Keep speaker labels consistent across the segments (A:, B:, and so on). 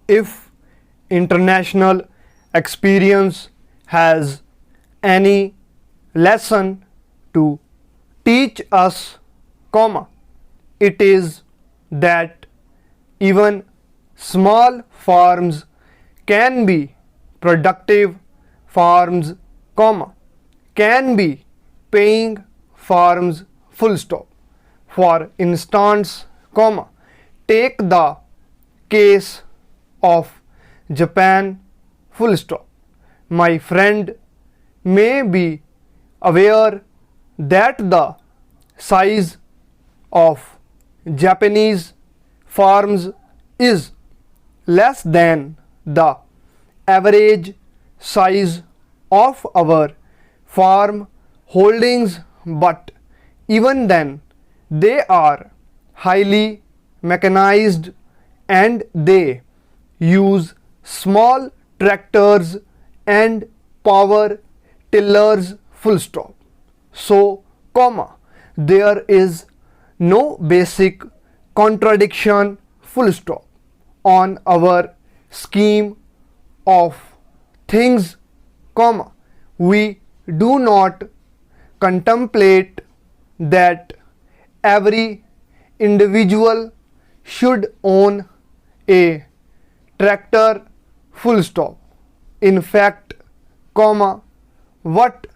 A: If international experience has any lesson to teach us, it is that even small farms can be productive farms, can be paying farms, For instance, take the case of Japan, My friend may be aware that the size of Japanese farms is less than the average size of our farm holdings, but even then they are highly mechanized and they use small tractors and power tillers, So, there is no basic contradiction, on our scheme of things, we do not contemplate that every individual should own a tractor, In fact, what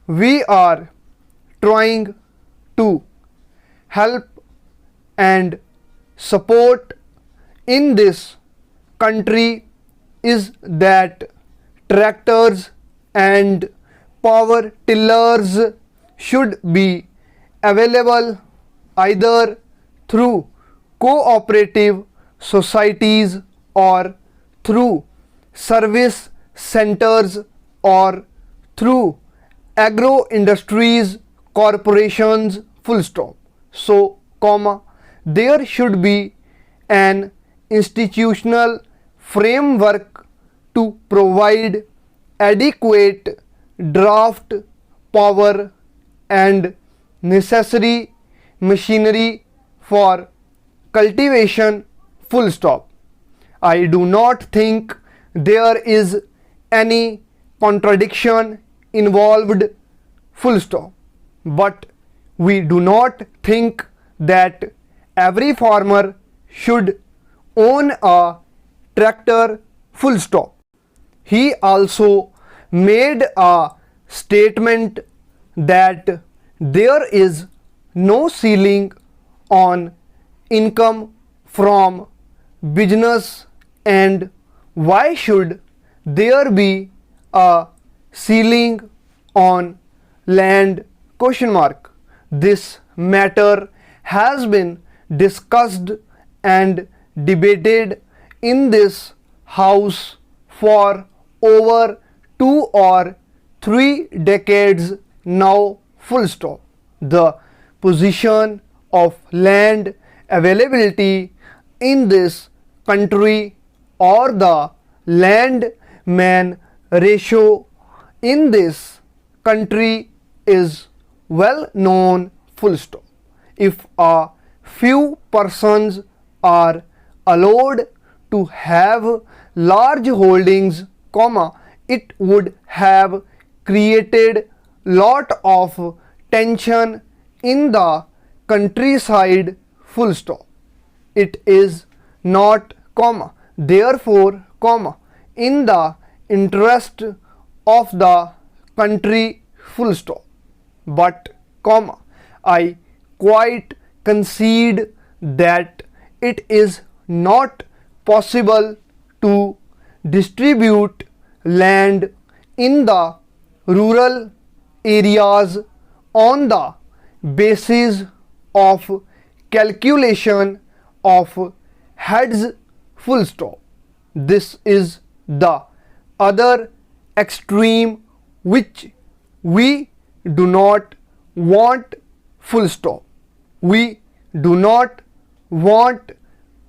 A: we are trying to help and support in this country is that tractors and power tillers should be available either through cooperative societies or through service centers or through agro industries corporations, So, there should be an institutional framework to provide adequate draft power and necessary machinery for cultivation, I do not think there is any contradiction involved, But we do not think that every farmer should own a tractor, He also made a statement that there is no ceiling on income from business, and why should there be a ceiling on land, This matter has been discussed and debated in this house for over 2 or 3 decades now, The position of land availability in this country or the land man ratio in this country is well known, If a few persons are allowed to have large holdings, it would have created lot of tension in the countryside, It is not, therefore, in the interest of the country, But, I quite concede that it is not possible to distribute land in the rural areas on the basis of calculation of heads, This is the other extreme which we do not want, We do not want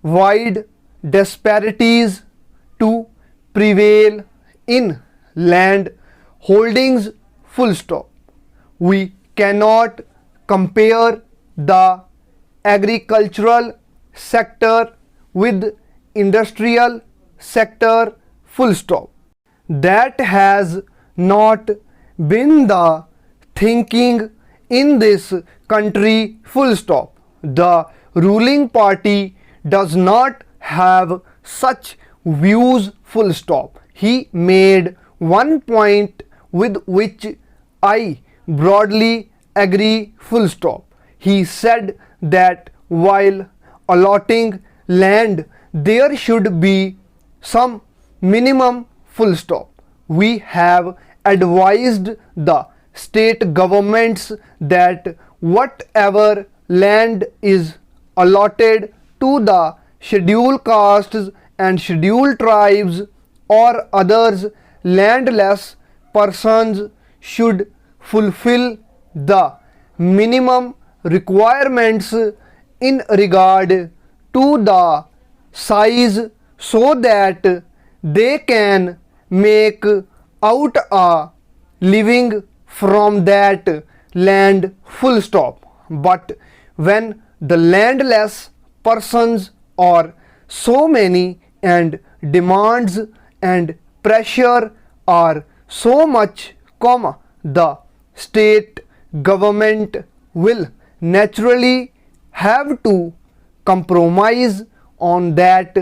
A: wide disparities to prevail in land holdings, We cannot compare the agricultural sector with industrial sector full stop. That has not been the thinking in this country full stop. The ruling party does not have such views full stop. He made one point with which I broadly agree full stop. He said that while allotting land there should be some minimum full stop. We have advised the state governments that whatever land is allotted to the scheduled castes and scheduled tribes or others landless persons should fulfill the minimum requirements in regard to the size so that they can make out a living from that land full stop. But when the landless persons are so many and demands and pressure are so much, the state government will naturally have to compromise on that,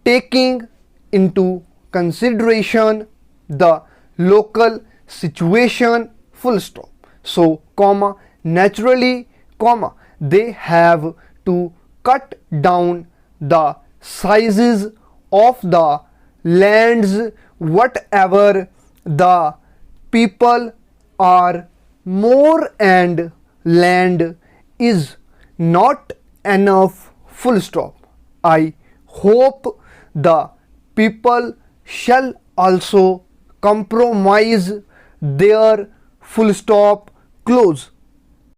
A: taking into consideration the local situation full stop. So naturally, they have to cut down the sizes of the lands whatever the people are more and land is not enough full stop. I hope the people shall also compromise their full stop close.